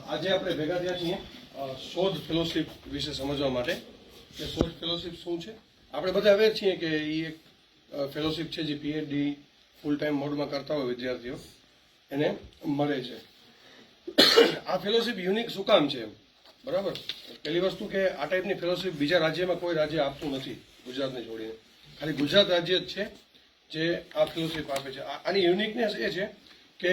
આજે આપણે ભેગા થયા છીએ શોધ ફેલોશિપ વિશે સમજવા માટે કે શોધ ફેલોશિપ શું છે. આપણે બધા અવેર છીએ કે એ એક ફેલોશિપ છે જે પીએચડી ફૂલ ટાઈમ મોડમાં કરતા હોય વિદ્યાર્થીઓ એને મળે છે. આ ફેલોશિપ યુનિક શું કામ છે બરાબર. પહેલી વસ્તુ કે આ ટાઈપની ફેલોશિપ બીજા રાજ્યમાં કોઈ રાજ્ય આપતું નથી ગુજરાતને છોડીને. ખાલી ગુજરાત રાજ્ય જ છે જે આ ફેલોશિપ આપે છે. આની યુનિકનેસ એ છે કે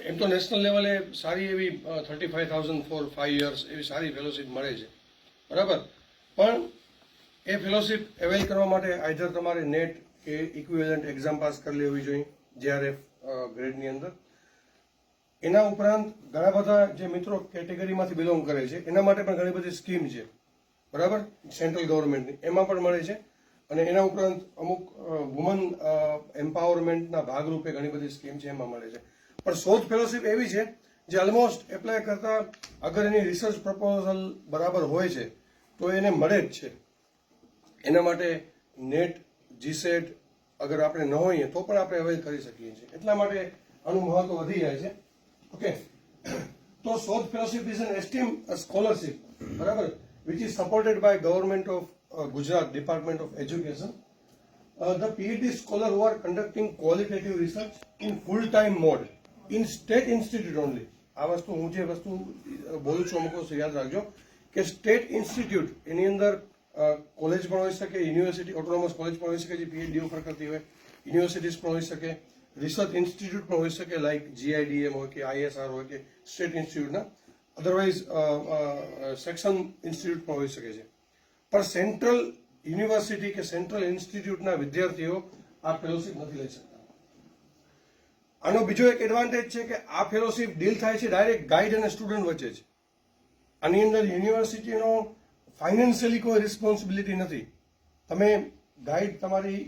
એમ તો નેશનલ લેવલે સારી એવી 35,000 ફોર 5 યર્સ એવી સારી ફેલોશિપ મળે છે બરાબર. પણ એ ફેલોશિપ અવેલ કરવા માટે આઈધર તમારે નેટ કે ઇક્વિવેલન્ટ એક્ઝામ પાસ કરી લેવી જોઈએ JRF ગ્રેડની અંદર. એના ઉપરાંત ઘણા બધા જે મિત્રો કેટેગરીમાંથી બિલોંગ કરે છે એના માટે પણ ઘણી બધી સ્કીમ છે બરાબર સેન્ટ્રલ ગવર્મેન્ટની, એમાં પણ મળે છે. અને એના ઉપરાંત અમુક વુમન એમ્પાવરમેન્ટના ભાગરૂપે ઘણી બધી સ્કીમ છે એમાં મળે છે. પણ શોધ ફેલોશિપ એવી છે જે ઓલમોસ્ટ એપ્લાય કરતા અગર એની રિસર્ચ પ્રપોઝલ બરાબર હોય છે તો એને મળે જ છે. એના માટે નેટ જીસેટ અગર આપણે ન હોઈએ તો પણ આપણે અવેલ કરી શકીએ છીએ. એટલા માટે આનું મહત્વ વધી જાય છે. ઓકે, તો Shodh fellowship is an esteem scholarship બરાબર which is supported by government of Gujarat Department of Education. The PhD scholar who are conducting qualitative research in full-time mode in state institute only. આ વસ્તુ હું જે વસ્તુ બોલું છું અમુક વસ્તુ યાદ રાખજો કે સ્ટેટ ઇન્સ્ટિટ્યૂટ એની અંદર કોલેજ પણ હોઈ શકે, યુનિવર્સિટી ઓટોનોમસ કોલેજ પણ હોઈ શકે જે પીએચડી ઓફર કરતી હોય, યુનિવર્સિટીઝ પણ હોઈ શકે, રિસર્ચ ઇન્સ્ટિટ્યૂટ પણ હોઈ શકે લાઇક GIDM હોય કે ISR હોય કે સ્ટેટ ઇન્સ્ટિટ્યૂટના, અધરવાઇઝ સેક્શન ઇન્સ્ટિટ્યૂટ પણ હોઈ શકે છે. પણ સેન્ટ્રલ યુનિવર્સિટી કે સેન્ટ્રલ ઇન્સ્ટિટ્યૂટના વિદ્યાર્થીઓ આ ફેલોશિપ નથી લઈ શકતા. આનો બીજો એક એડવાન્ટેજ છે કે આ ફેલોશિપ ડીલ થાય છે ડાયરેક્ટ ગાઈડ અને સ્ટુડન્ટ વચ્ચે જ. આની અંદર યુનિવર્સિટીનો ફાઇનાન્શિયલી કોઈ રિસ્પોન્સિબિલિટી નથી. તમે ગાઈડ તમારી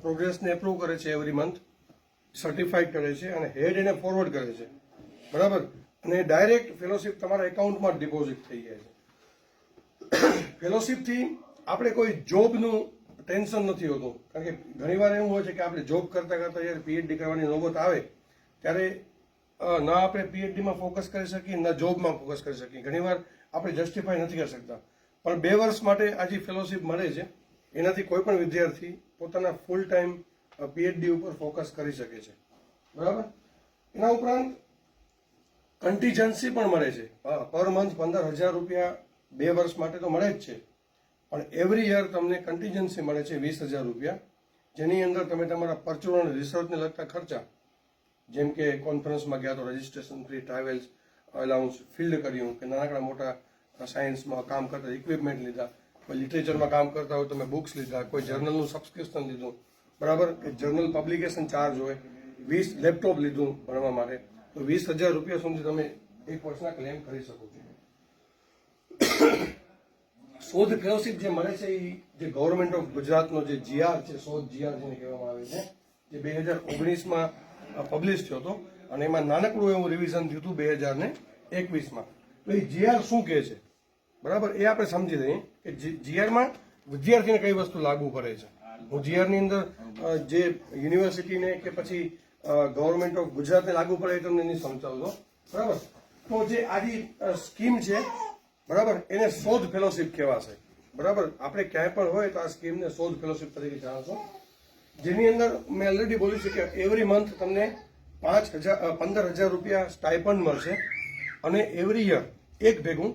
પ્રોગ્રેસને એપ્રુવ કરે છે એવરી મંથ, સર્ટિફાઈડ કરે છે અને હેડ એને ફોરવર્ડ કરે છે બરાબર. અને ડાયરેક્ટ ફેલોશિપ તમારા એકાઉન્ટમાં જ ડિપોઝિટ થઈ જાય છે. ફેલોશિપથી આપણે કોઈ જોબનું ટેન્શન નથી હોતું. કારણ કે ઘણીવાર એવું હોય છે કે આપણે જોબ કરતાં કરતાં જ્યારે પીએચડી કરવાની નોબત આવે ત્યારે ન આપણે પીએચડીમાં ફોકસ કરી શકીએ ન જોબમાં ફોકસ કરી શકીએ. ઘણીવાર આપણે જસ્ટિફાઈ નથી કરી શકતા. પણ 2 વર્ષ માટે આ જે ફેલોશિપ મળે છે એનાથી કોઈ પણ વિદ્યાર્થી પોતાના ફૂલ ટાઈમ પીએચડી ઉપર ફોકસ કરી શકે છે બરાબર. એના ઉપરાંત કન્ટીજન્સી પણ મળે છે. પર મંથ 15,000 રૂપિયા 2 વર્ષ માટે તો મળે જ છે. પણ એવરી યર તમને કન્ટીજન્સી મળે છે 20,000 રૂપિયા, જેની અંદર તમે તમારા પરચુરણ અને રિસર્ચને લગતા ખર્ચા જેમ કે કોન્ફરન્સમાં ગયા તો registration fee, travels allowance, field કર્યું કે નાનકડા મોટા સાયન્સમાં કામ કરતા ઇક્વિપમેન્ટ લીધા, કોઈ લિટરેચરમાં કામ કરતા હોય તમે બુક્સ લીધા, કોઈ જર્નલનું સબસ્ક્રિપ્શન લીધું બરાબર કે જર્નલ પબ્લિકેશન ચાર્જ હોય, 20 લેપટોપ લીધું ભણવા માટે, તો 20,000 રૂપિયા સુધી તમે એક વર્ષના ક્લેમ કરી શકો છો. શોધ ફેલોશિપ જે મળે છે એ જે ગવર્મેન્ટ ઓફ ગુજરાતનો જે GR છે, શોધ GR જેને કહેવામાં આવે છે, જે 2019માં પબ્લિશ થયો હતો અને એમાં નાનકડું એવું રિવિઝન થયું હતું 2021માં. તો એ GR શું કહે છે બરાબર એ આપણે સમજી લઈએ કે GRમાં વિદ્યાર્થીને કઈ વસ્તુ લાગુ પડે છે. હું GRની અંદર જે યુનિવર્સિટીને કે પછી ગવર્મેન્ટ ઓફ ગુજરાતને લાગુ પડે એ તમને નહીં સમજાવતો બરાબર. તો જે આ જે સ્કીમ છે બરાબર એને શોધ ફેલોશિપ કહેવાશે બરાબર. આપણે ક્યાંય પણ હોય તો આ સ્કીમને શોધ ફેલોશિપ તરીકે જાણશો, જેની અંદર મેં ઓલરેડી બોલ્યું છે કે એવરી મંથ તમને 15,000 રૂપિયા સ્ટાઇપન્ડ મળશે અને એવરી યર એક ભેગું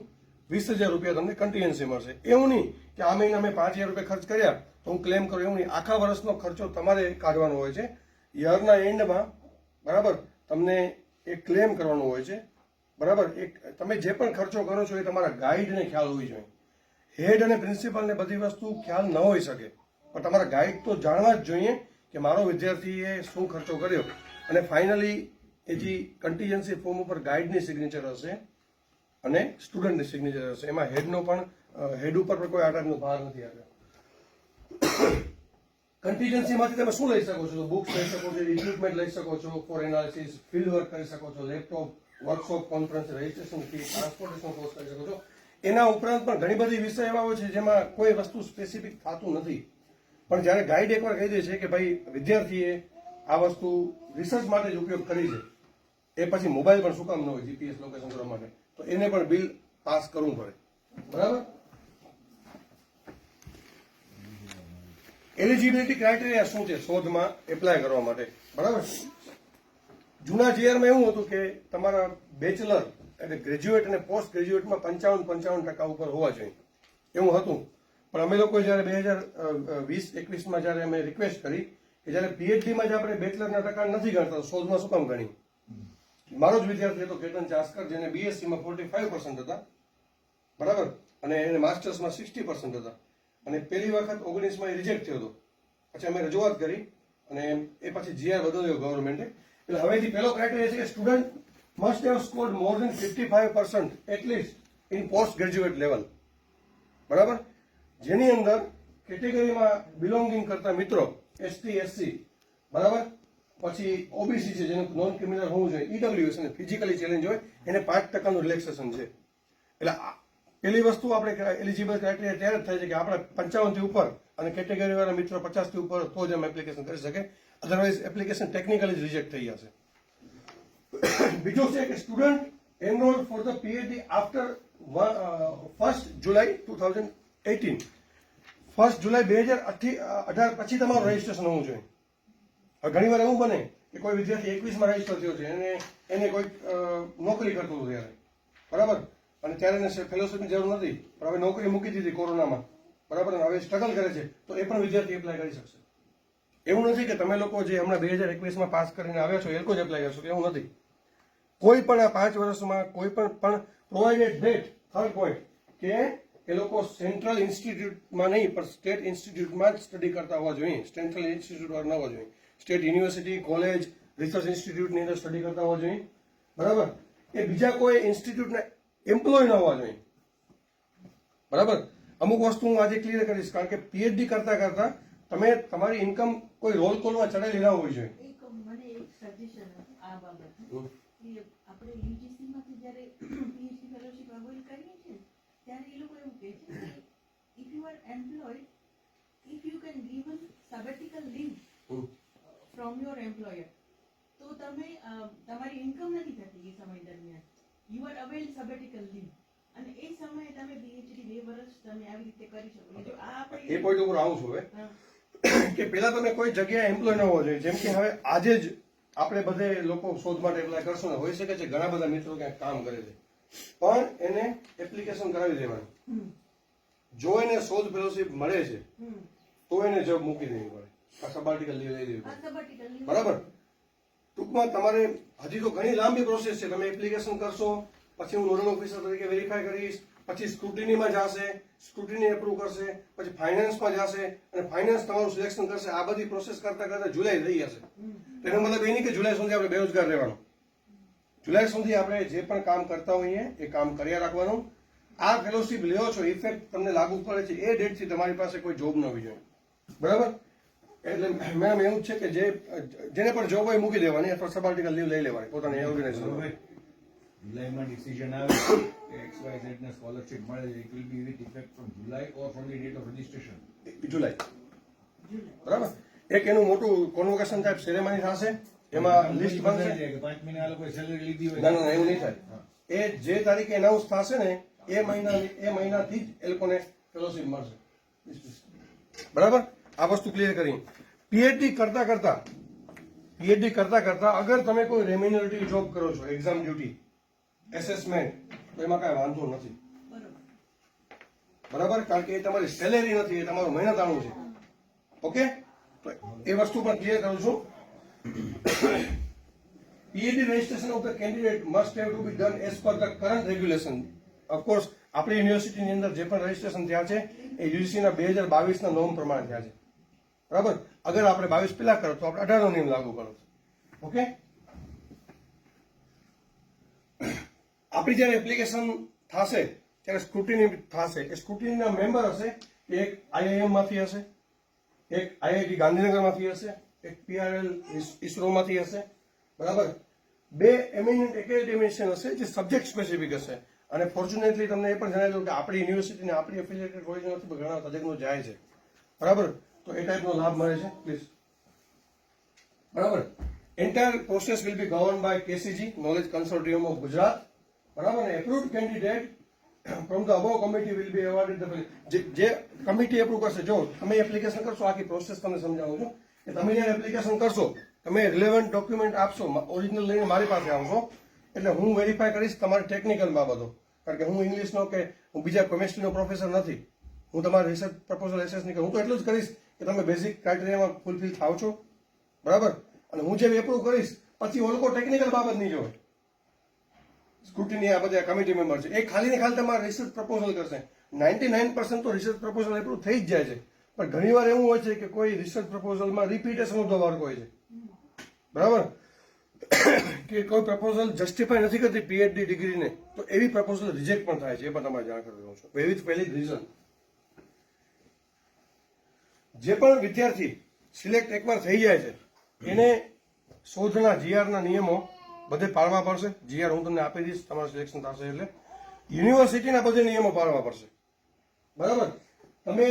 20,000 રૂપિયા તમને કન્ટીન્યુઅન્સી મળશે. એવું નહીં કે આ મહિના મેં 5,000 રૂપિયા ખર્ચ કર્યા તો હું ક્લેમ કરું, એવું નહીં. આખા વર્ષનો ખર્ચો તમારે કાઢવાનો હોય છે. યરના એન્ડમાં બરાબર તમને એક ક્લેમ કરવાનો હોય છે બરાબર. એક તમે જે પણ ખર્ચો કરો છો એ તમારા ગાઈડને ખ્યાલ હોવી જોઈએ. હેડ અને પ્રિન્સિપલને બધી વસ્તુ ખ્યાલ ન હોઈ શકે, પણ તમારા ગાઈડ તો જાણવા જ જોઈએ કે મારો વિદ્યાર્થીએ શું ખર્ચો કર્યો. અને ફાઇનલી એ જે કન્ટીજન્સી ફોર્મ ઉપર ગાઈડની સિગ્નેચર હશે અને સ્ટુડન્ટની સિગ્નેચર હશે. એમાં હેડનો પણ હેડ ઉપર પણ કોઈ આ ટાઈપનો ભાર નથી આવ્યો. કન્ટીજન્સીમાંથી તમે શું લઈ શકો છો? બુક્સ લઈ શકો છો, ઇક્વિપમેન્ટ લઈ શકો છો ફોર એનાલિસિસ, ફિલ્ડ વર્ક કરી શકો છો, laptop, workshop, conference, registration fee, transportation cost કરી શકો છો. એના ઉપરાંત પણ ઘણી બધી વિષય એવા હોય છે જેમાં કોઈ વસ્તુ સ્પેસિફિક થતું નથી. પણ જ્યારે ગાઈડ એકવાર કહી દે છે કે ભાઈ વિદ્યાર્થીએ આ વસ્તુ રિસર્ચ માટે જ ઉપયોગ કરી છે, એ પછી મોબાઈલ પણ શું કામ ન હોય GPS લોકેશન કરવા માટે, તો એને પણ બિલ પાસ કરવું પડે. બરાબર. એલિજિબિલિટી ક્રાઇટેરિયા શું છે શોધમાં એપ્લાય કરવા માટે? બરાબર. જૂના જીઆરમાં એવું હતું કે તમારા બેચલર એટલે ગ્રેજ્યુએટ અને પોસ્ટ ગ્રેજ્યુએટમાં 55% ઉપર હોવા જોઈએ એવું હતું. પણ અમે લોકો જયારે 2020-21માં જયારે અમે રિક્વેસ્ટ કરી કે જયારે પીએચડીમાં જ આપણે બેચલરના ટકા નથી ગણતા, શોધમાં શું કામ ગણી? મારો જ વિદ્યાર્થી હતો કેતન ચાસ્કર, જેને બીએસસીમાં 45% હતા. બરાબર. અને એને માસ્ટર્સમાં 60% હતા. અને પહેલી વખત 19માં રિજેક્ટ થયો હતો. પછી અમે રજૂઆત કરી અને એ પછી જીઆર બદલ્યો ગવર્મેન્ટે. એટલે હવેથી પહેલો ક્રાઇટેરિયા છે કે student must have scored more than 55% at least in post graduate level. બરાબર. જેની અંદર કેટેગરીમાં બિલોંગિંગ કરતા મિત્રો એસટી એસસી, બરાબર, પછી ઓબીસી છે જેનું નોન ક્રિમિનલ હોવું જોઈએ, ઈડબ્લ્યુએસ અને ફિઝિકલી ચેલેન્જ હોય એને 5% રિલેક્સેશન છે. એટલે પેલી વસ્તુ આપણે એલિજિબલ ક્રાઇટેરિયા ત્યારે જ થાય છે કે આપણે 55 થી ઉપર અને કેટેગરી વાળા મિત્રો 50 થી ઉપર તો જ અમે એપ્લિકેશન કરી શકે, અધરવાઇઝ એપ્લિકેશન ટેકનિકલી જ રિજેક્ટ થઈ જશે. બીજું છે કે student enrol for the PhD after 1 જુલાઈ 2018. 1 જુલાઈ 2018 પછી તમારું રજીસ્ટ્રેશન હોવું જોઈએ. ઘણી વાર એવું બને કે કોઈ વિદ્યાર્થી 21માં રજીસ્ટર થયો છે, એને કોઈ નોકરી કરતો હતો ત્યારે, બરાબર, અને ત્યારે એને ફેલોશિપની જરૂર નથી, પણ હવે નોકરી મૂકી દીધી કોરોનામાં, બરાબર, અને હવે સ્ટ્રગલ કરે છે, તો એ પણ વિદ્યાર્થી એપ્લાય કરી શકશે. એવું નથી કે તમે લોકો જે હમણાં 2021માં પાસ કરીને આવ્યા છો એ લોકો જ એપ્લાય કરશો, એવું નથી. કોઈ પણ આ 5 વર્ષમાં કોઈ પણ પ્રોવાઇડેડ ડેટ, થર્ડ પોઈન્ટ, કે એ લોકો સેન્ટ્રલ ઇન્સ્ટિટ્યૂટમાં નહીં પણ સ્ટેટ ઇન્સ્ટિટ્યૂટમાં જ સ્ટડી કરતા હોવા જોઈએ. સેન્ટ્રલ ઇન્સ્ટિટ્યૂટ વાળા ન હોવા જોઈએ. સ્ટેટ યુનિવર્સિટી, કોલેજ, રિસર્ચ ઇન્સ્ટિટ્યૂટની અંદર સ્ટડી કરતા હોવા જોઈએ. બરાબર. એ બીજા કોઈ ઇન્સ્ટિટ્યૂટના એમ્પ્લોય ન હોવા જોઈએ. બરાબર. અમુક વસ્તુ હું આજે ક્લિયર કરીશ, કારણ કે પીએચડી કરતા કરતા તમે તમારી ઇન્કમ કોઈ રોલ કોલમાં ચડાયેલી ના હોવી જોઈએ. મને એક સજેશન આ બાબત કે આપણે યુજીસીમાંથી જ્યારે પીએચડી ફેલોશિપ અવોઇડ કરીએ છીએ ત્યારે એ લોકો એવું કહે છે કે if you are employed, if you can given sabbatical leave from your employer, તો તમે તમારી ઇન્કમ નથી થતી એ સમય દરમિયાન, you are availed sabbatical leave, અને એ સમયે તમે પીએચડી 2 વર્ષ તમે આવી રીતે કરી શકો. જો આ આપણે એ પોઈન્ટ ઉપર આવું છું હવે કે પેલા તમે કોઈ જગ્યાએ એમ્પ્લોય ન હોવો જોઈએ. જેમ કે હવે આજે જ આપણે બધે લોકો શોધ માટે એપ્લાય કરશો ને, હોઈ શકે છે ઘણા બધા મિત્રો ક્યાંક કામ કરે છે, પણ એને એપ્લિકેશન કરાવી દેવાની. જો એને શોધ ફેલોશિપ મળે છે તો એને જોબ મૂકી દેવી પડે, આ સબાર્ટિકલ લીવ લઈ લેવી પડે. બરાબર. ટૂંકમાં તમારે હજી તો ઘણી લાંબી પ્રોસેસ છે. તમે એપ્લિકેશન કરશો, પછી હું નોડલ ઓફિસર તરીકે વેરીફાઈ કરીશ, પછી સ્ક્રુટિનીમાં જશે, સ્ક્રુટિની એપ્રુવ કરશે, પછી ફાઇનાન્સમાં જશે અને ફાઇનાન્સ તમારું સિલેક્શન કરશે. આ બધી પ્રોસેસ કરતા કરતા જુલાઈ થઈ જશે. એનો મતલબ એ નહીં કે જુલાઈ સુધી આપણે બેરોજગાર રહેવાનું. જુલાઈ સુધી આપણે જે પણ કામ કરતા હોઈએ એ કામ કર્યા રાખવાનું. આ ફેલોશિપ લ્યો છો, ઇફેક્ટ તમને લાગુ પડે છે એ ડેટથી તમારી પાસે કોઈ જોબ ન હોવી જોઈએ. બરાબર. એટલે મેમ એવું છે કે જેને પણ જોબ હોય મૂકી દેવાની અથવા સબાર્ટિકલ લીવ લઈ લેવાની પોતાની ઓર્ગેનાઇઝેશન. જુલાઈમાં ડિસિઝન આવે કે XYZ ને સ્કોલરશિપ મળે છે, it will be with effect from July or from the date of registration. July. બરાબર. એક એનું મોટું કોન્વોકેશન ટાઈપ સેરેમની થશે, એમાં લિસ્ટ બનશે કે 5 મહિના આ લોકોએ સેલરી લીધી હોય. ના ના એવું નહીં થાય. એ જે તારીખે એનાઉન્સ થશે ને એ મહિનાથી જ એ લોકોને ફેલોશિપ મળશે. બરાબર. આ વસ્તુ ક્લિયર કરી. પીએચડી કરતા કરતા અગર તમે કોઈ રેમ્યુનરેટિવ જોબ કરો છો, એક્ઝામ ડ્યુટી, એસેસમેન્ટ, તો એમાં કાંઈ વાંધો નથી. બરાબર. કારણ કે એ તમારી સેલેરી નથી, એ તમારું મહેનતાણું છે. ઓકે. તો એ વસ્તુ પણ ક્લિયર કરું છું. PhD registration of the candidate must have to B done as per the current regulation. Of course આપણી યુનિવર્સિટીની અંદર જે પણ રજિસ્ટ્રેશન થયા છે એ યુજીસીના 2022ના નોર્મ પ્રમાણે થયા છે. બરાબર. અગર આપણે 22 પેલા કરો તો આપણે 18નો નિયમ લાગુ કરો. ઓકે. આપણી જયારે એપ્લિકેશન થશે ત્યારે સ્ક્રુટિની થશે. એ સ્ક્રુટિનીના મેમ્બર હશે, એક આઈઆઈએમ માંથી હશે, એક આઈઆઈટી ગાંધીનગરમાંથી હશે, એક પીઆરએલ ઇસરોમાંથી હશે. બરાબર. 2 એમિનન્ટ એકેડેમિશિયન હશે જે સબ્જેક્ટ સ્પેસિફિક હશે. અને ફોર્ચ્યુનેટલી તમને એ પણ જણાવી દઉં કે આપણી યુનિવર્સિટીને આપણી એફિલિએટેડ કોલેજ નથી, પણ ઘણા તજજ્ઞો જાય છે. બરાબર. તો એ ટાઈપનો લાભ મળે છે. પ્લીઝ. બરાબર. Entire process will be govern by KCG, knowledge consortium of Gujarat. બરાબર ને approved candidate from the above committee will be awarded જે કમિટી એપ્રુવ કરશે. જો તમે એપ્લિકેશન કરશો, આખી પ્રોસેસ તમને સમજાવું છું કે તમે જ્યારે એપ્લિકેશન કરશો, તમે રિલેવન્ટ ડોક્યુમેન્ટ આપશો, ઓરિજિનલ લઈને મારી પાસે આવશો, એટલે હું વેરીફાઈ કરીશ તમારી ટેકનિકલ બાબતો. કારણ કે હું ઇંગ્લિશનો કે હું બીજા કેમિસ્ટ્રીનો પ્રોફેસર નથી. હું તમારા રિસર્ચ પ્રપોઝલ એસેસ નહીં કરું. હું તો એટલું જ કરીશ કે તમે બેઝિક ક્રાઇટેરિયામાં ફૂલફિલ થાવ છો, બરાબર. અને હું જે એપ્રુવ કરીશ પછી એ લોકો ટેકનિકલ બાબત નહીં જોવે. સ્ક્રુટિની આ બધા કમિટી મેમ્બર છે, એ ખાલી ને ખાલી તમારા રિસર્ચ પ્રપોઝલ કરશે. 99% તો રિસર્ચ પ્રપોઝલ એપ્રુવ થઈ જ જાય છે, પણ ઘણીવાર એવું હોય છે કે કોઈ રિસર્ચ પ્રપોઝલમાં રિપીટેશનનો વર્ક હોય છે, બરાબર. કે કોઈ પ્રપોઝલ જસ્ટિફાય નથી કરતી પીએચડી ડિગ્રીને, તો એવી પ્રપોઝલ રિજેક્ટ પણ થાય છે. એ પણ તમારે જાણ કરી દઉં છું. પહેલી જ રીઝન, જે પણ વિદ્યાર્થી સિલેક્ટ એકવાર થઈ જાય છે એને શોધના જીઆરના નિયમો બધે પાળવા પડશે. જીઆર હું તમને આપી દઈશ, તમારું સિલેક્શન થશે એટલે યુનિવર્સિટીના બધે નિયમો પાળવા પડશે, બરાબર. તમે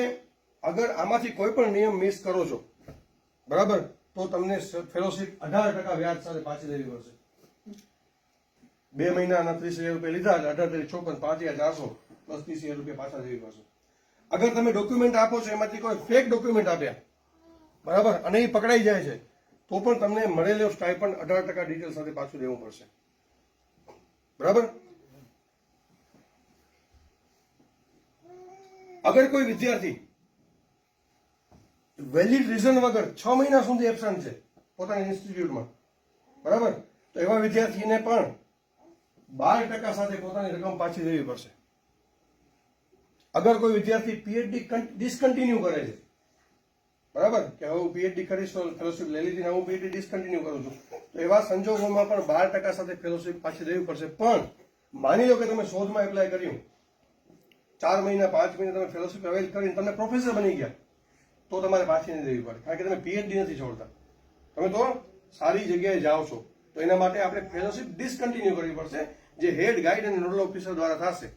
અગર આમાંથી કોઈ પણ નિયમ મિસ કરો છો, બરાબર, તો તમને ફેલોશિપ 18% વ્યાજ સાથે પાછી દેવી પડશે. 2 મહિનાના 30,000 રૂપિયા લીધા એટલે 18 54 પ્લસ 30,000 રૂપિયા પાછા દેવી પડશે. અગર તમે ડોક્યુમેન્ટ આપો છો એમાંથી કોઈ ફેક ડોક્યુમેન્ટ આપ્યા, બરાબર, અને એ પકડાઈ જાય છે, તો પણ તમને મળેલો સ્ટાઇપન્ડ 18% ડિટેલ સાથે પાછું દેવું પડશે, બરાબર. અગર કોઈ વિદ્યાર્થી વેલિડ રીઝન વગર 6 મહિના સુધી એબસન્ટ છે પોતાની ઇન્સ્ટિટ્યૂટમાં, બરાબર, તો એવા વિદ્યાર્થીને પણ 12% સાથે પોતાની રકમ પાછી દેવી પડશે. અગર કોઈ વિદ્યાર્થી પીએચડી ડિસકન્ટિન્યુ કરે છે, બરાબર, કે હવે હું પીએચડી કરીશ તો ફેલોશિપ લઈ લીધી ને હું પીએચડી ડિસકન્ટિન્યુ કરું છું, તો એવા સંજોગોમાં પણ 12% સાથે ફેલોશિપ પાછી દેવી પડશે. પણ માની લો કે તમે શોધમાં એપ્લાય કર્યું, 4 મહિના 5 મહિના તમે ફેલોશિપ અવેલ કરીને તમે પ્રોફેસર બની ગયા, તો તમારે પાછી નહીં દેવી પડે. કારણ કે તમે પીએચડી નથી છોડતા, તમે તો સારી જગ્યાએ જાઓ છો. તો એના માટે આપણે ફેલોશિપ ડિસકન્ટિન્યુ કરવી પડશે, જે હેડ ગાઈડ અને નોડલ ઓફિસર દ્વારા થશે.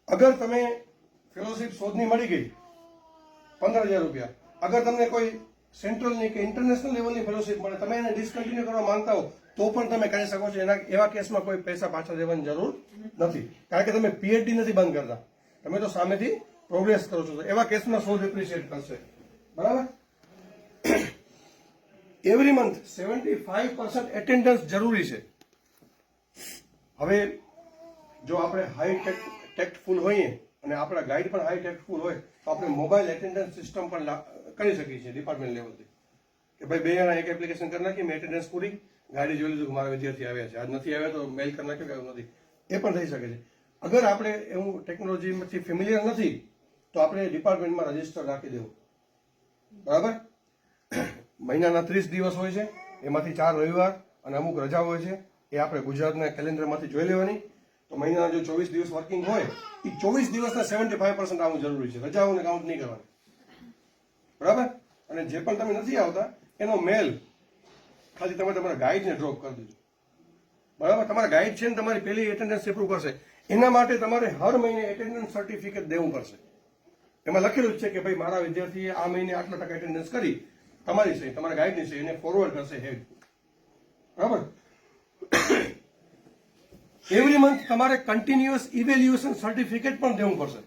અગર તમે ફેલોશિપ શોધની મળી ગઈ 15,000 રૂપિયા, અગર તમને કોઈ સેન્ટ્રલની કે ઇન્ટરનેશનલ લેવલની ફેલોશિપ મળે, તમે એને ડિસકન્ટિન્યુ કરવા માંગતા હો, તો પણ તમે કરી શકો છો. એવા કેસમાં કોઈ પૈસા પાછા દેવાની જરૂર નથી, કારણ કે તમે પીએચડી નથી બંધ કરતા, તમે તો સામેથી પ્રોગ્રેસ કરો છો. તો એવા કેસમાં શોધ એપ્રિશિએટ કરશે, બરાબર. એવરી મંથ 75% એટેન્ડન્સ જરૂરી છે. હવે જો આપણે હાઈ ટેક્ટફુલ હોઈએ અને આપણા ગાઈડ પણ હાઈ ટેક્ટફુલ હોય, તો આપણે મોબાઈલ એટેન્ડન્સ સિસ્ટમ પણ કરી શકીએ છીએ ડિપાર્ટમેન્ટ લેવલથી, કે ભાઈ 2 જણા એક એપ્લિકેશન કરી નાખી, મેં એટેન્ડન્સ પૂરી, ગાડી જોઈ લીધું કે મારા વિદ્યાર્થી આવ્યા છે, આજ નથી આવ્યા તો મેલ કરી નાખ્યો કે એવું નથી. એ પણ થઈ શકે છે. અગર આપણે એવું ટેકનોલોજીમાંથી ફેમિલિયર નથી, તો આપણે ડિપાર્ટમેન્ટમાં રજીસ્ટર રાખી દેવું, બરાબર. મહિનાના 30 દિવસ હોય છે, એમાંથી 4 રવિવાર અને અમુક રજા હોય છે, એ આપણે ગુજરાતના કેલેન્ડરમાંથી જોઈ લેવાની. તો મહિનાના જો 24 દિવસ વર્કિંગ હોય, એ 24 દિવસના 75% આવવું જરૂરી છે. રજાઓને કાઉન્ટ નહીં કરવાની, બરાબર. અને જે પણ તમે નથી આવતા એનો મેલ ખાલી તમે તમારા ગાઈડને ડ્રોપ કરી દીધો, બરાબર. તમારા ગાઈડ છે ને તમારી પહેલી એટેન્ડન્સ એપ્રુવ કરશે, એના માટે તમારે હર મહિને એટેન્ડન્સ સર્ટિફિકેટ દેવું પડશે. એમાં લખેલું જ છે કે ભાઈ મારા વિદ્યાર્થીએ આ મહિને આટલા ટકા એટેન્ડન્સ કરી, તમારી સહી, તમારા ગાઈડની સહી, એને ફોરવર્ડ કરશે હેડ, બરાબર. એવરી મંથ તમારે કન્ટિન્યુઅસ ઇવેલ્યુએશન સર્ટિફિકેટ પણ દેવું પડશે.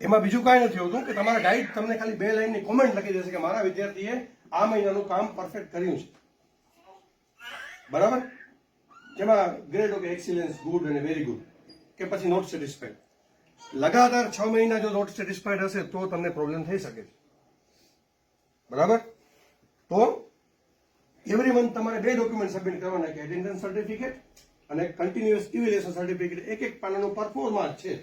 એમાં બીજું કાંઈ નથી હોતું કે તમારા ગાઈડ તમને ખાલી 2 લાઈનની કોમેન્ટ લખી દેશે કે મારા વિદ્યાર્થીએ આ મહિનાનું કામ પરફેક્ટ કર્યું છે, બરાબર. જેમાં ગ્રેડ ઓફ એક્સિલન્સ, ગુડ અને વેરી ગુડ, કે પછી નોટ સેટિસ્ફાઈડ. લગાતાર 6 મહિના જો નોટ સેટિસ્ફાઈડ હશે તો તમને પ્રોબ્લેમ થઈ શકે છે, બરાબર. તો એવરી મંથ તમારે 2 ડોક્યુમેન્ટ સબમિટ કરવાના, કે એટેન્ડન્સ સર્ટિફિકેટ અને કન્ટિન્યુઅસ ઇવેલ્યુએશન સર્ટિફિકેટ. એક પાનાનું પરફોર્મન્સ છે,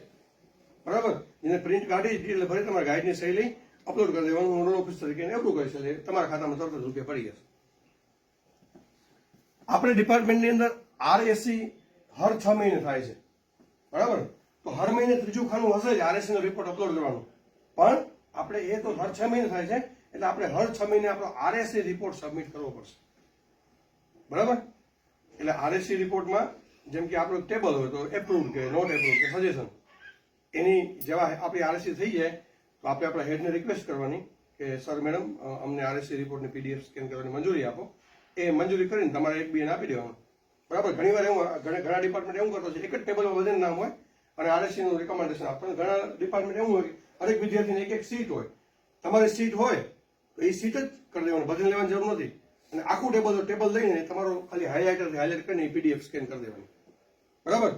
બરાબર. એને પ્રિન્ટ કાઢી એટલે ભલે તમારા ગાઈડની સહી લઈ અપલોડ કરી દેવાનું, નોડલ ઓફિસ તરીકે એપ્રુવ કરી છે, એટલે તમારા ખાતામાં તરત જ રૂપિયા પડી જશે. આપણે ડિપાર્ટમેન્ટની અંદર આરએસસી હર 6 મહિને થાય છે, બરાબર. તો હર મહિને ત્રીજું ખાનું હશે જ આરએસસી નો રિપોર્ટ અપલોડ કરવાનો, પણ આપણે એ તો હર 6 મહિને થાય છે, એટલે આપણે હર 6 મહિને આપણો આરએસસી રિપોર્ટ સબમિટ કરવો પડશે, બરાબર. એટલે આરએસસી રિપોર્ટમાં જેમ કે આપણું ટેબલ હોય તો એપ્રુવડ કે નોટ એપ્રુવડ કે સજેશન, એની જેવા આપણી આરએસસી થઈ જાય તો આપણે આપણા હેડને રિક્વેસ્ટ કરવાની કે સર મેડમ અમને આરએસસી રિપોર્ટની પીડીએફ સ્કેન કરવાની મંજૂરી આપો. એ મંજૂરી કરીને તમારે એક બીએન આપી દેવાનું, બરાબર. ઘણીવાર એવું ઘણા ડિપાર્ટમેન્ટ એવું કરતો છે એક જ ટેબલમાં બધાનું નામ હોય અને આરએસસી નું રિકમેન્ડેશન આપે. ઘણા ડિપાર્ટમેન્ટ એવું હોય કે દરેક વિદ્યાર્થીને એક એક સીટ હોય. તમારી સીટ હોય તો એ સીટ જ કરી દેવાની, બદલી લેવાની જરૂર નથી. અને આખું ટેબલ લઈને તમારો ખાલી હાઇલાઇટ કરીને પીડીએફ સ્કેન કરી દેવાની. બરાબર.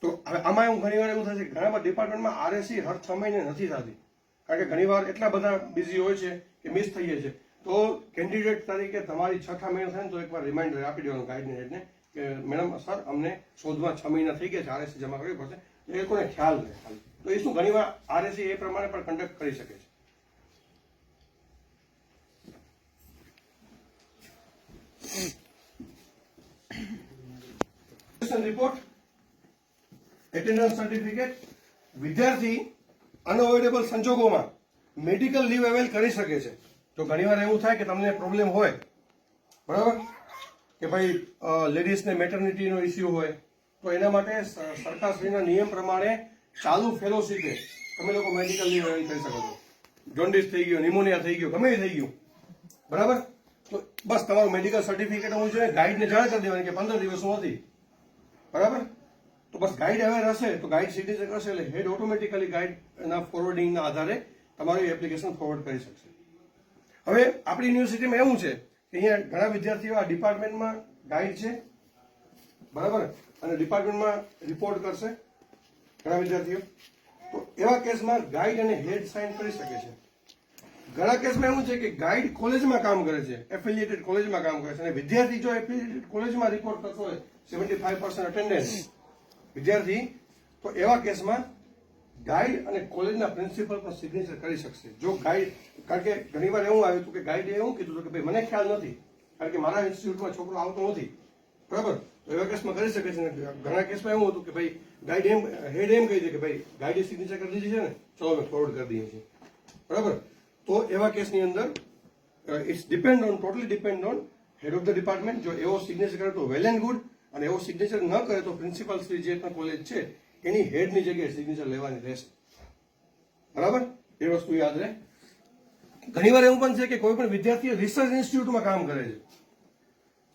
તો હવે આમાં એવું ઘણીવાર એવું થાય છે કે ઘણા બધા ડિપાર્ટમેન્ટમાં આરએસસી હર 6 મહિને નથી થતી, કારણ કે ઘણીવાર એટલા બધા બિઝી હોય છે કે મિસ થઈ જાય છે. તો કેન્ડિડેટ તરીકે તમારી 6 મહિના થાય ને તો એકવાર રિમાઇન્ડર આપી દેવાનું ગાઈડને હેડને કે મેડમ સર અમને શોધમાં 6 મહિના થઈ ગયા છે, આરએસસી જમા કરવી પડશે. એ લોકોને ખ્યાલ રહે ખાલી. તો એ શું ઘણીવાર આરએસસી એ પ્રમાણે પણ કન્ડક્ટ કરી શકે છે. Report, attendance certificate. વિદ્યાર્થી અનઅવોઇડેબલ સંજોગોમાં મેડિકલ લીવ અવેલ કરી શકે છે. તો ઘણીવાર એવું થાય કે તમને પ્રોબ્લેમ હોય, બરાબર, કે ભાઈ લેડીઝને મેટર્નિટીનો ઇસ્યુ હોય, તો એના માટે સરકારશ્રીના નિયમ પ્રમાણે ચાલુ ફેલોશીપે તમે લોકો મેડિકલ લીવ અવેલ કરી શકો છો. જોન્ડિસ થઈ ગયો, નિમોનિયા થઈ ગયો, ગમે એ થઈ ગયું, બરાબર. તો બસ તમારું મેડિકલ સર્ટિફિકેટ હોવું જોઈએ. ગાઈડને જાણ કરી દેવાની કે 15 દિવસ હું હતી, બરાબર. તો બસ ગાઈડ અવેર હશે તો ગાઈડ સિગ્નેચર કરશે એટલે હેડ ઓટોમેટિકલી ગાઈડના ફોરવર્ડિંગના આધારે તમારી એપ્લિકેશન ફોરવર્ડ કરી શકશે. હવે આપણી યુનિવર્સિટીમાં એવું છે કે અહીંયા ઘણા વિદ્યાર્થીઓ આ ડિપાર્ટમેન્ટમાં ગાઈડ છે, બરાબર, અને ડિપાર્ટમેન્ટમાં રિપોર્ટ કરશે ઘણા વિદ્યાર્થીઓ. તો એવા કેસમાં ગાઈડ અને હેડ સાઇન કરી શકે છે. ઘણા કેસમાં એવું છે કે ગાઈડ કોલેજમાં કામ કરે છે, એફિલિએટેડ કોલેજમાં કામ કરે છે, અને વિદ્યાર્થી જો એફિલિએટેડ કોલેજમાં રિપોર્ટ કરતો હોય 75% અટેન્ડન્સ વિદ્યાર્થી, તો એવા કેસમાં ગાઈડ અને કોલેજના પ્રિન્સિપલ પણ સિગ્નેચર કરી શકશે. જો ગાઈડ, કારણ કે ઘણીવાર એવું આવ્યું હતું કે ગાઈડે એવું કીધું હતું કે ભાઈ મને ખ્યાલ નથી, કારણ કે મારા ઇન્સ્ટિટ્યૂટમાં છોકરો આવતો નથી, બરાબર, તો એવા કેસમાં કરી શકે છે. ઘણા કેસમાં એવું હતું કે ભાઈ ગાઈડ હેડ એમ કહી દે કે ભાઈ ગાઈડે સિગ્નેચર કરી દીધી છે ને, ચલો અમે ફોરવર્ડ કરી દઈએ છીએ, બરાબર. તો એવા કેસની અંદર it's totally depend on head of the department. જો એવો સિગ્નેચર કરે તો વેલ એન્ડ ગુડ, અને એવો સિગ્નેચર ન કરે તો પ્રિન્સિપાલ શ્રી જે પણ કોલેજ છે એની હેડની જગ્યાએ સિગ્નેચર લેવાની રહેશે, બરાબર. એ વસ્તુ યાદ રહે. ઘણીવાર એવું પણ છે કે કોઈ પણ વિદ્યાર્થી રિસર્ચ ઇન્સ્ટિટ્યૂટમાં કામ કરે છે,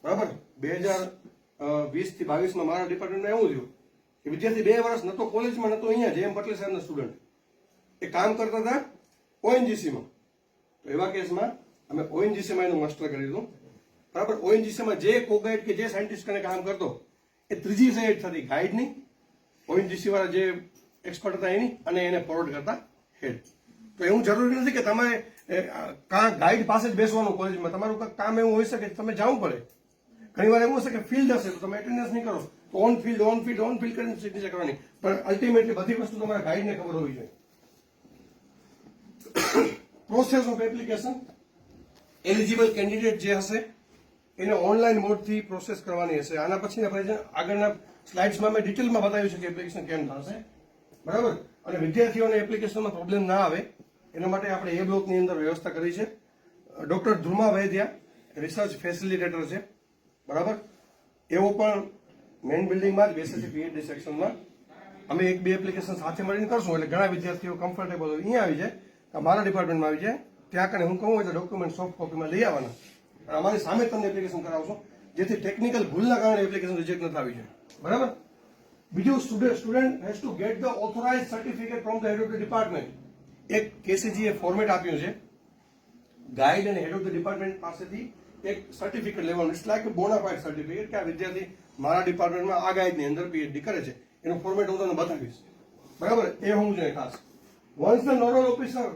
બરાબર. 2020 થી 22માં મારા ડિપાર્ટમેન્ટમાં એવું થયું કે વિદ્યાર્થી 2 વર્ષ નતો કોલેજમાં, નતો અહીંયા જેમ પટેલ સાહેબના સ્ટુડન્ટ, એ કામ કરતા હતા ઓએનજીસીમાં. તો એવા કેસમાં અમે ઓએનજીસીમાં એનું માસ્ટર કરી દીધું, બરાબર. ઓએનજીસીમાં જે કોગાઈડ કે જે સાયન્ટિસ્ટ કને કામ કરતો એ ત્રીજી સાઈડ થતી ગાઈડની, ઓએનજીસી વાળા જે એક્સપર્ટ હતા એની, અને એને ફોરવર્ડ કરતા હેડ. તો એવું જરૂરી નથી કે તમે ગાઈડ પાસે જ બેસવાનું કોલેજમાં. તમારું કામ એવું હોઈ શકે તમે જવું પડે. ઘણીવાર એવું હશે કે ફિલ્ડ હશે તો તમે એટેન્ડન્સ નહીં કરો, તો ઓન ફિલ્ડ કરીને સિગ્નેચર કરવાની. પણ અલ્ટિમેટલી બધી વસ્તુ તમારા ગાઈડને ખબર હોવી જોઈએ. Process of application. Eligible candidate જે હશે એને ઓનલાઈન મોડથી પ્રોસેસ કરવાની હશે. આના પછીના આગળના સ્લાઇડ્સમાં મેં ડિટેલમાં બતાવ્યું છે કે એપ્લિકેશન કેમ થશે, બરાબર. અને વિદ્યાર્થીઓને એપ્લિકેશનમાં પ્રોબ્લેમ ના આવે એના માટે આપણે એ બ્લોકની અંદર વ્યવસ્થા કરી છે. ડોક્ટર ધ્રુમા વૈદ્યા રિસર્ચ ફેસિલિટેટર છે, બરાબર. એવો પણ મેઇન બિલ્ડિંગમાં જ બીએસસી પીએચડી સેક્શનમાં અમે 1-2 એપ્લિકેશન સાથે મળીને કરશું, એટલે ઘણા વિદ્યાર્થીઓ કમ્ફર્ટેબલ હોય અહીંયા આવી જાય, મારા ડિપાર્ટમેન્ટમાં આવી જાય, ત્યાં કને હું કહું એટલે ડોક્યુમેન્ટ સોફ્ટ કોપીમાં લઈ આવવાના, અને અમારી સામે તમને એપ્લિકેશન કરાવશો, જેથી ટેકનિકલ ભૂલના કારણે એપ્લિકેશન રિજેક્ટ ન થવી જોઈએ, બરાબર. બીજું, student has to get the authorize certificate from the head of the department. એક કેસીજી એ ફોર્મેટ આપ્યું છે, ગાઈડ અને હેડ ઓફ ધ ડિપાર્ટમેન્ટ પાસેથી એક સર્ટિફિકેટ લેવાનું. ઇટ્સ લાઈક બોનાફાઇડ સર્ટિફિકેટ કે આ વિદ્યાર્થી મારા ડિપાર્ટમેન્ટમાં આ ગાઈડની અંદર પીએચડી કરે છે. એનું ફોર્મેટ હું તમને બતાવીશ, બરાબર. એ હોવું જોઈએ ખાસ. Once the nodal officer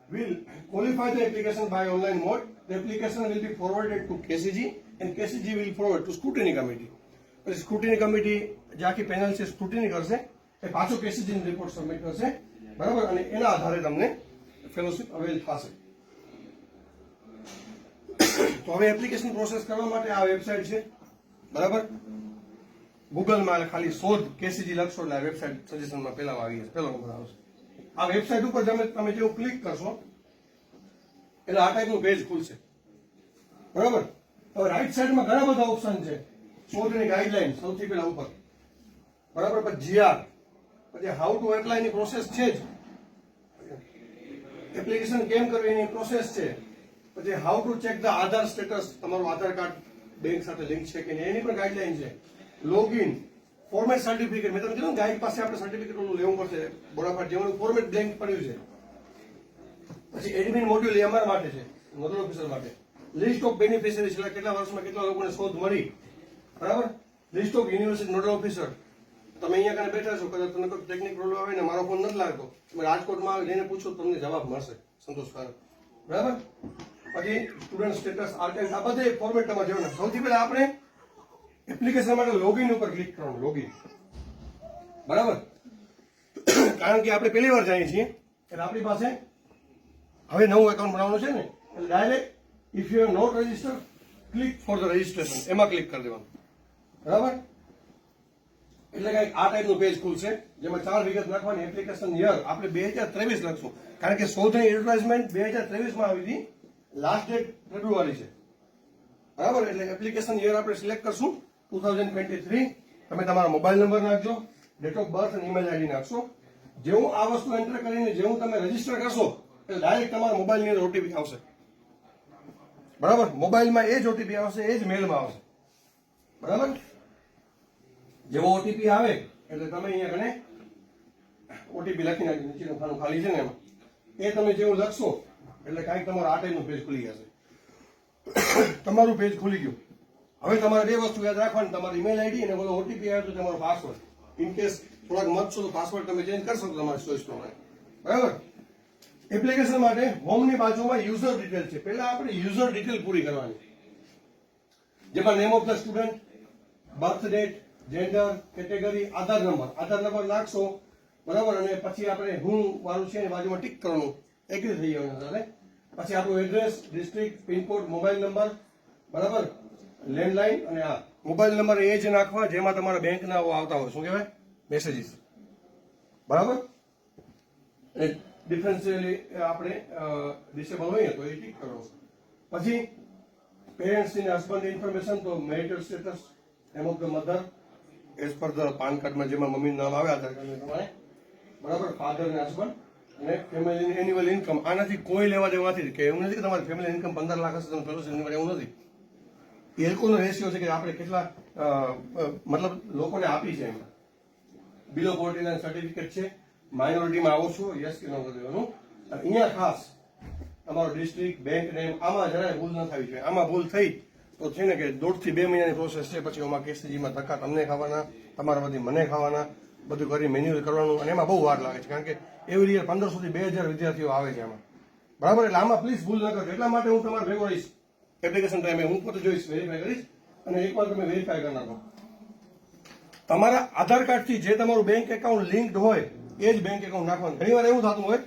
will qualify the application by online mode, the application will be forwarded to KCG and KCG will forward to scrutiny committee. પછી સ્ક્રુટિની કમિટી જે આખી પેનલ છે સ્ક્રુટિની કરશે, એ પાછો કેસીજી રિપોર્ટ સબમિટ કરશે, બરાબર. અને એના આધારે તમને ફેલોશિપ અવેલ થશે. તો હવે એપ્લિકેશન પ્રોસેસ કરવા માટે આ વેબસાઇટ છે, બરાબર. ગૂગલમાં ખાલી શોધ કેસીજી લખશો એટલે આ વેબસાઇટ સજેશનમાં પહેલામાં આવી જશે, પહેલો નંબર આવશે. આ વેબસાઇટ ઉપર તમે જેવું ક્લિક કરશો એટલે આ ટાઈપનું પેજ ખુલશે, બરાબર. હવે રાઈટ સાઈડમાં ઘણા બધા ઓપ્શન છે. શોધની ગાઈડલાઈન સૌથી પહેલા ઉપર, બરાબર. પછી જીઆર, પછી હાઉ ટુ એપ્લાય ની પ્રોસેસ છે જ, એપ્લિકેશન કેમ કરવી એની પ્રોસેસ છે. પછી how to check the Aadhaar status, તમારું આધાર કાર્ડ બેંક સાથે લિંક છે કે નહીં એની પણ ગાઈડલાઈન છે. Login, format certificate. મેં તમને કીધું ગાઈડ પાસે આપણે સર્ટિફિકેટ લેવું પડશે બોનાફાઇડ, જેનું ફોર્મેટ બ્લેન્ક પડ્યું છે. પછી એડમિન મોડ્યુલ એ અમારા માટે છે, નોડલ ઓફિસર માટે. લિસ્ટ ઓફ બેનિફિશિયરી, છેલ્લા કેટલા વર્ષમાં કેટલા લોકોને શોધ મળી, બરાબર. List of university nodal officer. તમે અહીંયા કને બેઠા છો, કદાચ તમને કોઈ ટેકનિક પ્રોબ્લેમ આવે ને મારો ફોન નથી લાગતો, તમે રાજકોટમાં જઈને પૂછો તમને જવાબ મળશે સંતોષકારક, બરાબર. પછી સ્ટુડન્ટ સ્ટેટસ, આર્કાઇવ, આ બધે ફોર્મેટ તમારે જોવાનું. સૌથી પહેલા આપણે એપ્લિકેશન માટે લોગિન ઉપર ક્લિક કરવાનું, લોગિન, બરાબર. કારણ કે આપણે પહેલી વાર જઈએ છીએ એટલે આપણી પાસે હવે નવું એકાઉન્ટ બનાવવાનું છે ને, એટલે direct if you are not register click for the registration, એમાં ક્લિક કરી દેવાનું, બરાબર. એટલે કંઈક આ ટાઈપનું પેજ ખુલશે જેમાં 4 વિગત નાખવાની. એપ્લિકેશન યર આપણે 2023 લખશું, કારણ કે શોધની એડવર્ટાઇઝમેન્ટ 2023માં આવી હતી, લાસ્ટ ડેટ ફેબ્રુઆરી છે, બરાબર. એટલે એપ્લિકેશન યર આપણે સિલેક્ટ કરશું 2023. તમે તમારો મોબાઈલ નંબર નાખજો, ડેટ ઓફ બર્થ અને ઈમેલ આઈડી નાખશો. જેવું આ વસ્તુ એન્ટર કરીને જેવું તમે રજીસ્ટર કરશો એટલે ડાયરેક્ટ તમારા મોબાઈલની અંદર ઓટીપી આવશે, બરાબર. મોબાઈલમાં એ જ ઓટીપી આવશે, એ જ મેલમાં આવશે, બરાબર. જેવો ઓટીપી આવે એટલે તમે અહીંયા કને ઓટીપી લખી નાખજો, નીચેનું ખાનું ખાલી છે ને એમાં, એ તમે જેવું લખશો એટલે કાંઈક તમારું આ ટાઈપનું પેજ ખુલી જશે. તમારું પેજ ખુલી ગયું. હવે તમારે બે વસ્તુ યાદ રાખવાની, તમારી ઈમેલ આઈડી અને બોલો ઓટીપી આવે તો તમારો પાસવર્ડ. ઇન કેસ થોડાક મત છો તો પાસવર્ડ તમે ચેન્જ કરશો તમારી ચોઈસ પ્રમાણે, બરાબર. એપ્લિકેશન માટે હોમની બાજુમાં યુઝર ડિટેલ છે. પહેલા આપણે યુઝર ડિટેલ પૂરી કરવાની, જેમાં name of the student, birth date, gender, category, Aadhaar number નાખશો, બરાબર. અને પછી આપણે હું વાળું છે એની બાજુમાં ટીક કરવાનું, એગ્રી થઈ જવાનું સાથે. પછી આપણું address, district, pin code, mobile number, બરાબર, લેન્ડલાઇન. અને આ મોબાઈલ નંબર એ જ નાખવા જેમાં તમારા બેંકના આવતા હોય, શું કહેવાય, મેસેજીસ, બરાબર. ડિફરન્શિયલી આપણે ડિસેબલ હોય તો એ ટીક કરો. પછી પેરેન્ટ્સ અને હસબન્ડ ઇન્ફોર્મેશન, તો marital status, name of the mother as per the PAN કાર્ડમાં જેમાં મમ્મીનું નામ આવે આધાર કાર્ડ પ્રમાણે, બરાબર. ફાધર અને હસબન્ડ અને ફેમિલી એન્યુઅલ ઇન્કમ. આનાથી કોઈ લેવા દેવા નથી, કે એવું નથી કે તમારી ફેમિલી ઇન્કમ 15 લાખ હશે તમે ફેલોશિપ નહીં મળે, એવું નથી. એ લોકોનો રેશિયો છે કે આપણે કેટલા મતલબ લોકોને આપી છે એમાં. બિલો પોવર્ટી લાઇન સર્ટિફિકેટ છે, માઇનોરિટીમાં આવો છો, યસ કે નો કરી દેવાનું. અને અહીંયા ખાસ તમારો ડિસ્ટ્રિક્ટ, બેંક નેમ, આમાં જરાય ભૂલ ન થવી જોઈએ. આમાં ભૂલ થઈ તો છે ને કે 1.5 થી 2 મહિનાની પ્રોસેસ છે. પછી એમાં કેસીજીમાં ધક્કા તમને ખાવાના, તમારા બધી મને ખાવાના, બધું કરી મેન્યુઅલ કરવાનું, અને એમાં બહુ વાર લાગે છે. કારણ કે એવરી યર 1500 થી 2000 વિદ્યાર્થીઓ આવે છે આમાં, બરાબર. એટલે આમાં પ્લીઝ ભૂલ ન કરજો. એટલા માટે હું તમારે ભેગો રહીશ એપ્લિકેશન ટાઈમે, હું પોતે જોઈશ, વેરીફાઈ કરીશ, અને એકવાર તમે વેરીફાઈ કરી નાખો. તમારા આધાર કાર્ડથી જે તમારું બેંક એકાઉન્ટ લિંક્ડ હોય એ જ બેંક એકાઉન્ટ નાખવાનું. ઘણીવાર એવું થતું હોય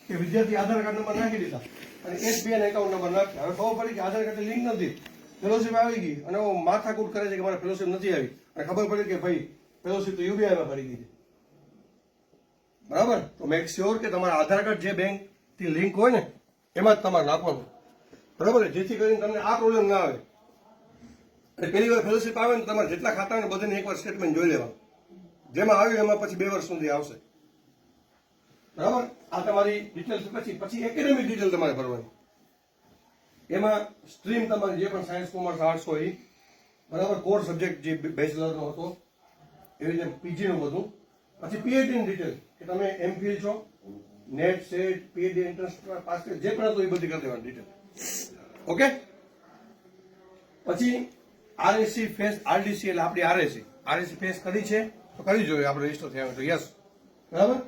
કે વિદ્યાર્થી આધાર કાર્ડ નંબર નાખી દીધા અને એસબીઆઈ એકાઉન્ટ નંબર નાખ્યા. હવે ખબર પડી કે આધાર કાર્ડ લિંક નથી, ફેલોશિપ આવી ગઈ, અને માથાકૂટ કરે છે કે મારે ફેલોશિપ નથી આવી, અને ખબર પડી કે ભાઈ ફેલોશિપ તો યુબીઆઈમાં પડી ગઈ છે, બરાબર. તો મેક શ્યોર કે તમારા આધાર કાર્ડ જે બેંક થી લિંક હોય ને એમાં જ તમારે નાખવાનું, બરાબર. જેથી કરીને તમને આ પ્રોબ્લેમ ના આવે. અને પહેલી વાર ફેલોશિપ આવે ને તમારે જેટલા ખાતા હોય ને બધાને એકવાર સ્ટેટમેન્ટ જોઈ લેવાનું, જેમાં આવ્યું એમાં પછી 2 વર્ષ સુધી આવશે, બરાબર. આ તમારી ડિટેલ. પછી એકેડેમિક ડિટેલ તમારે ભરવાની. એમાં સ્ટ્રીમ તમારી જે પણ સાયન્સ, કોમર્સ, આર્ટ્સ હોય, બરાબર. કોર સબ્જેક્ટ જે બેચલરનો હતો એવી રીતે પીજીનું બધું. પછી પીએચડીની ડિટેલ કે તમે એમફિલ છો, net, set, PhD entrance pass કરી જે પણ હતું એ બધી કરી દેવાની ડિટેલ, ઓકે. પછી આરએસસી ફેસ, આરડીસી એટલે આપણી આરએસસી ફેસ કરી છે તો કરી જોઈએ આપણે રજીસ્ટર થયા તો યસ, બરાબર.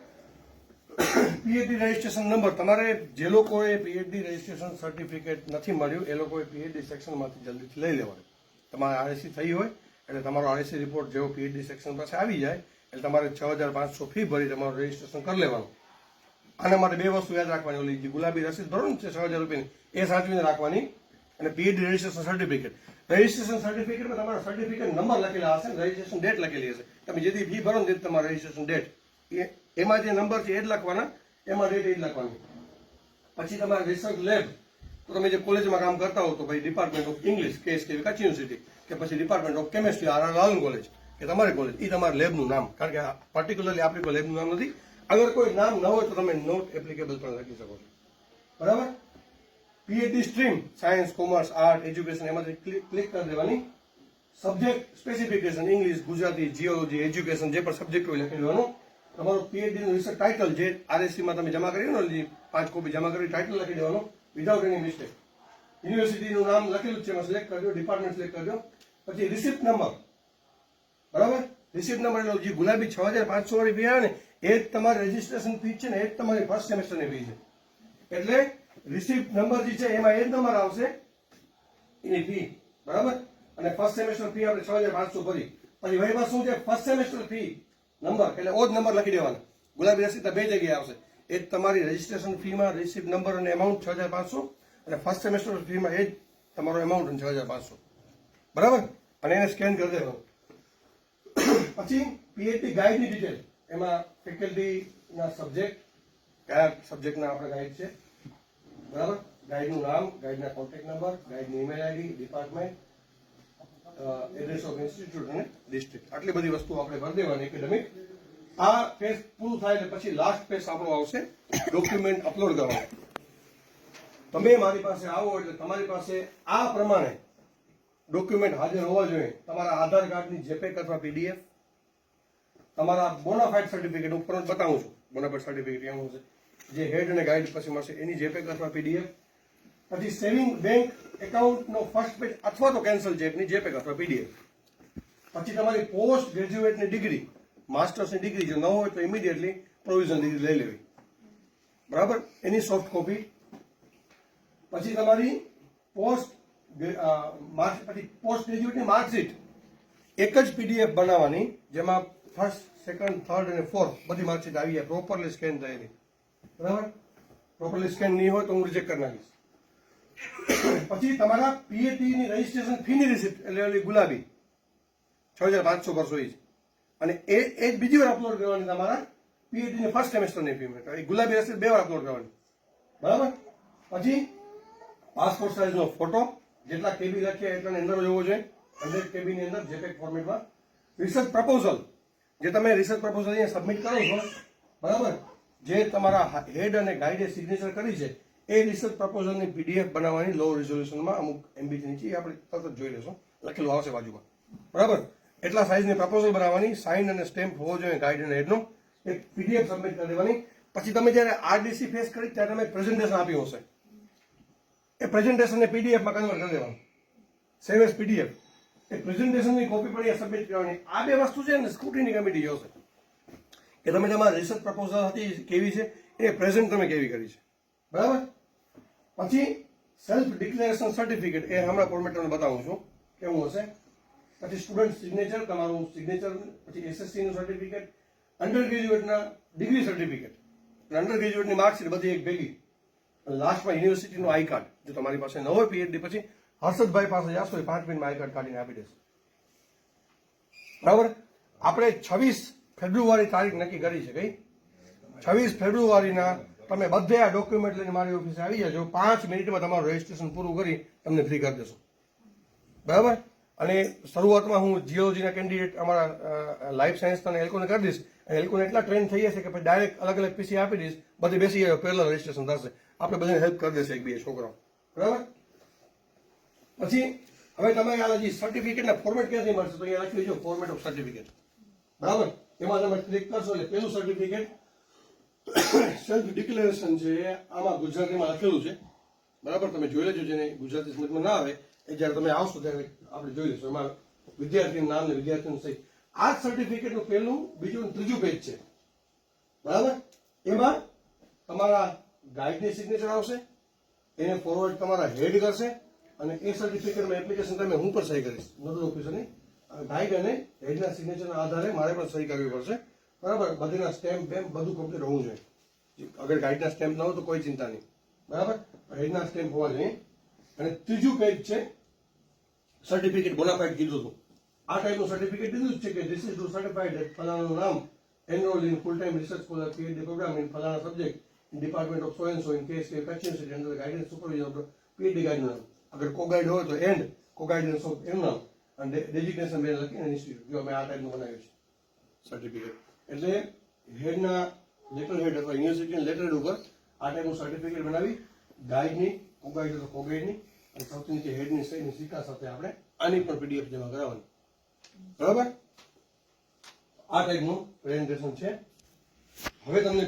PhD registration number. તમારે જે લોકોએ પીએચડી રજીસ્ટ્રેશન સર્ટિફિકેટ નથી મળ્યું એ લોકોએ પીએચડી સેક્શનમાંથી જલ્દીથી લઈ લેવાનું. તમારે આરએસસી થઈ હોય એટલે તમારો આરએસસી રિપોર્ટ જેવો પીએચડી સેક્શન પાસે આવી જાય એટલે તમારે 6500 ફી ભરી તમારું રજીસ્ટ્રેશન કરી લેવાનું. આના માટે 2 વસ્તુ યાદ રાખવાની. ઓલી જે ગુલાબી રસીદ ભરો ને 6000 રૂપિયાની એ સાચવીને રાખવાની, અને પીએચડી રજીસ્ટ્રેશન સર્ટિફિકેટ. રજીસ્ટ્રેશન સર્ટિફિકેટમાં તમારા સર્ટિફિકેટ નંબર લખેલા હશે, રજીસ્ટ્રેશન ડેટ લખેલી હશે. તમે જેથી ફી ભરો ને તે તમારા રજીસ્ટ્રેશન ડેટ, એમાં જે નંબર છે એ જ લખવાના, એમાં ડેટ એ જ લખવાની. પછી તમારે રિસર્ચ લેબ, તો તમે જે કોલેજમાં કામ કરતા હો તો ભાઈ ડિપાર્ટમેન્ટ ઓફ ઇંગ્લિશ, કેસ કે કચ્છ યુનિવર્સિટી, કે પછી department of chemistry, R Lalan College કે તમારી કોલેજ, એ તમારા લેબનું નામ. કારણ કે પર્ટિક્યુલરલી આપણી કોઈ લેબનું નામ નથી. અગર કોઈ નામ ન હોય તો તમે નોટ એપ્લિકેબલ પણ લખી શકો છો, બરાબર. PhD stream, science, commerce, art, education, એમાંથી ક્લિક કરી દેવાની. Subject specification English, Gujarati, geology, education જે પણ સબ્જેક્ટ હોય લખી દેવાનું. તમારું પીએચડી નું રિસર્ચ ટાઇટલ જે RSC માં તમે જમા કર્યું ને 5 કોપી જમા કરી ટાઇટલ લખી દેવાનું વિધાઉટ એની મિસ્ટેક. યુનિવર્સિટીનું નામ લખેલું છે એમાં સિલેક્ટ કરજો, ડિપાર્ટમેન્ટ સિલેક્ટ કરજો. પછી રિસિપ્ટ નંબર, બરાબર. રિસિપ્ટ નંબર એટલે જે ગુલાબી 6500 વાળી ફી આવે ને એ જ તમારી રજીસ્ટ્રેશન ફી છે ને એ જ તમારી ફર્સ્ટ સેમેસ્ટરની ફી છે. એટલે રિસિપ્ટ નંબર જે છે એમાં એ જ નંબર આવશે એની ફી, બરાબર. અને ફર્સ્ટ સેમેસ્ટર ફી આપણે 6500 ભરી. પછી વહીમાં શું છે ફર્સ્ટ સેમેસ્ટર ફી નંબર એટલે ઓ જ નંબર લખી દેવાનો. ગુલાબી રસીદ બે જગ્યાએ આવશે. એ જ તમારી રજીસ્ટ્રેશન ફીમાં રિસિપ્ટ નંબર અને એમાઉન્ટ 6500 અને ફર્સ્ટ સેમેસ્ટર ફીમાં એ જ તમારો એમાઉન્ટ 6500, બરાબર. અને એને સ્કેન કરી દેવાનું. પછી પીએચડી ગાઈડની ડિટેલ, એમાં ફેકલ્ટીના સબ્જેક્ટ, કયા સબ્જેક્ટના આપણે ગાઈડ છે, બરાબર. ગાઈડનું નામ, ગાઈડના કોન્ટેક્ટ નંબર, ગાઈડની email ID, department, address of institute અને ડિસ્ટ્રિક્ટ, આટલી બધી વસ્તુઓ આપણે ભરી દેવાની એકેડેમિક. આ પેજ પૂરું થાય એટલે પછી લાસ્ટ પેજ આપણો આવશે ડોક્યુમેન્ટ અપલોડ કરવાનો. તમે મારી પાસે આવો એટલે તમારી પાસે આ પ્રમાણે ડોક્યુમેન્ટ હાજર હોવા જોઈએ. તમારા આધાર કાર્ડની જેપેક અથવા PDF, તમારા બોનાફાઇડ સર્ટિફિકેટ ઉપર બતાવું છું, બોનાફાઇડ સર્ટિફિકેટ એનું છે જે હેડ અને ગાઈડ પછી મળશે એની જેપેક અથવા PDF. પછી સેવિંગ બેંક એકાઉન્ટનો ફર્સ્ટ પેજ અથવા તો કેન્સલ ચેકની જેપેક અથવા PDF. પછી તમારી પોસ્ટ ગ્રેજ્યુએટની ડિગ્રી, માસ્ટર્સની ડિગ્રી જો ન હોય તો ઇમિડિયેટલી પ્રોવિઝન ડિગ્રી લઈ લેવી, બરાબર, એની સોફ્ટ કોપી. પછી તમારી પોસ્ટ ગ્રેજ્યુએટની માર્કશીટ એક જ PDF બનાવવાની જેમાં ફર્સ્ટ, સેકન્ડ, થર્ડ અને ફોર્થ બધી માર્કશીટ આવી જાય પ્રોપરલી સ્કેન થયેલી, બરાબર. પ્રોપરલી સ્કેન નહીં હોય તો હું રિજેક્ટ કરી નાખીશ. પછી તમારા PhD ની રજીસ્ટ્રેશન ફીની રિસિપ્ટ એટલે ગુલાબી 6500 ભરશો એ જ. અને એ જ બીજી વાર અપલોડ કરવાની તમારા PhD ની ફર્સ્ટ સેમેસ્ટરની ફી. એ ગુલાબી રસીદ 2 વાર અપલોડ કરવાની, બરાબર. પછી પાસપોર્ટ સાઇઝનો ફોટો, જેટલા KB લખ્યા એટલાની અંદર હોવો જોઈએ, 100 KB ની અંદર જેપેક ફોર્મેટમાં. રિસર્ચ પ્રપોઝલ, જે તમે રિસર્ચ પ્રપોઝલ અહીંયા સબમિટ કરો છો, બરાબર, જે તમારા હેડ અને ગાઈડે સિગ્નેચર કરી છે એ રિસર્ચ પ્રપોઝલની PDF બનાવવાની લો રિઝોલ્યુશનમાં અમુક MB નીચે આપણે તરત જ જોઈ લેશો, લખેલું આવશે બાજુમાં, બરાબર. એટલા સાઇઝની પ્રપોઝલ બનાવવાની, સાઇન અને સ્ટેમ્પ હોવો જોઈએ ગાઈડ અને હેડનો, એક PDF સબમિટ કરી દેવાની. પછી તમે જ્યારે RDC ફેસ કરી ત્યારે તમે પ્રેઝન્ટેશન આપ્યું હશે, એ પ્રેઝન્ટેશનને PDFમાં કન્વર્ટ કરી દેવાનું, સેવ એઝ PDF. એ પ્રેઝન્ટેશનની કોપી પણ અહીંયા સબમિટ કરવાની. આ બે વસ્તુ છે ને સ્ક્રુટિની કમિટી જોશે કે તમે તમારી રિસર્ચ પ્રપોઝલ હતી કેવી છે, એ પ્રેઝન્ટ તમે કેવી કરી છે, બરાબર. પછી સેલ્ફ ડિક્લેરેશન સર્ટિફિકેટ, એ હમણાં ફોર્મેટ તમને બતાવું છું કેવું હશે. પછી સ્ટુડન્ટ સિગ્નેચર, તમારું સિગ્નેચર. પછી SSC નું સર્ટિફિકેટ, અંડર ગ્રેજ્યુએટના ડિગ્રી સર્ટિફિકેટ, અંડર ગ્રેજ્યુએટની માર્કશીટ બધી એક ભેગી. લાસ્ટમાં યુનિવર્સિટીનું આઈ કાર્ડ, જો તમારી પાસે ન હોય PhD પછી હર્ષદભાઈ પાસે જશો એ 5 મિનિટમાં આઈ કાર્ડ કાઢીને આપી દેશે, બરાબર. આપણે 26 ફેબ્રુઆરી તારીખ નક્કી કરી છે. કઈ 26 ફેબ્રુઆરીના તમે બધે આ ડોક્યુમેન્ટ લઈને મારી ઓફિસે આવી જજો. 5 મિનિટમાં તમારું રજીસ્ટ્રેશન પૂરું કરી તમને ફ્રી કરી દેશું, બરાબર. અને શરૂઆતમાં હું જીઓલોજીના કેન્ડિડેટ અમારા લાઈફ સાયન્સના એ લોકોને કરી દઈશ. અને એ લોકોને એટલા ટ્રેન થઈ જશે કે પછી ડાયરેક્ટ અલગ અલગ PC આપી દઈશ, બધી બેસી જાય પહેલા રજીસ્ટ્રેશન થશે. આપણે બધાને હેલ્પ કરી દેશે એક બે છોકરાઓ, બરાબર. પછી હવે તમે આ જે સર્ટિફિકેટના ફોર્મેટ ક્યાંથી મળશે તો અહીંયા લખી દેજો ફોર્મેટ ઓફ સર્ટિફિકેટ, બરાબર. એમાં તમે ક્લિક કરશો એટલે પેલું સર્ટિફિકેટ સેલ્ફ ડિક્લેરેશન છે, આમાં ગુજરાતીમાં લખેલું છે, બરાબર. તમે જોઈ લેજો, જેને ગુજરાતી સમજમાં ના આવે એ જ્યારે તમે આવશો ત્યારે આપણે જોઈ લઈશું. એમાં વિદ્યાર્થીનું નામ ને વિદ્યાર્થીનું સહી, આ સર્ટિફિકેટનું પહેલું, બીજું, ત્રીજું પેજ છે, બરાબર. એમાં તમારા ગાઈડની સિગ્નેચર આવશે, એને ફોરવર્ડ તમારા હેડ કરશે અને એ સર્ટિફિકેટમાં એપ્લિકેશન તમે હું પણ સહી કરીશ, નોડલ ઓફિસરની. ગાઈડ અને હેડના સિગ્નેચરના આધારે મારે પણ સહી કરવી પડશે, બરાબર. બધીના સ્ટેમ્પ બેમ્પ બધું કમ્પ્લીટ હોવું જોઈએ. અગર ગાઈડના સ્ટેમ્પ ન હોય તો કોઈ ચિંતા નહીં, બરાબર. હેડના સ્ટેમ્પ હોવા જોઈએ. અને ત્રીજું પેજ છે સર્ટિફિકેટ બોનાફાઇડ કીધું હતું. આ ટાઈપનું સર્ટિફિકેટ દીધું જ છે કે this is to certified that ફલાણાનું નામ enrolled in full time research scholar PhD program in ફલાણા subject department of so and so in case કે Kutch University under the guidance supervision of the PhD ગાઈડનું નામ. અગર કો guide હોય તો and કો ગાઈડન્સ ઓફ એનું નામ અને ડેઝિગ્નેશન બેન લખીને ઇન્સ્ટિટ્યૂટ. જો મેં આ ટાઈપનું બનાવ્યું છે સર્ટિફિકેટ. એટલે હેડના લેટર હેડ અથવા યુનિવર્સિટીના લેટર હેડ ઉપર આ ટાઈપનું સર્ટિફિકેટ બનાવી ગાઈડની, કો ગાઈડ અથવા કો ગાઈડની અને સૌથી નીચે હેડની સહીની સિક્કા સાથે આપણે આની પણ પીડીએફ જમા કરાવવાની. બરાબર? આ ટાઈપનું પ્રેઝન્ટેશન છે. હવે તમને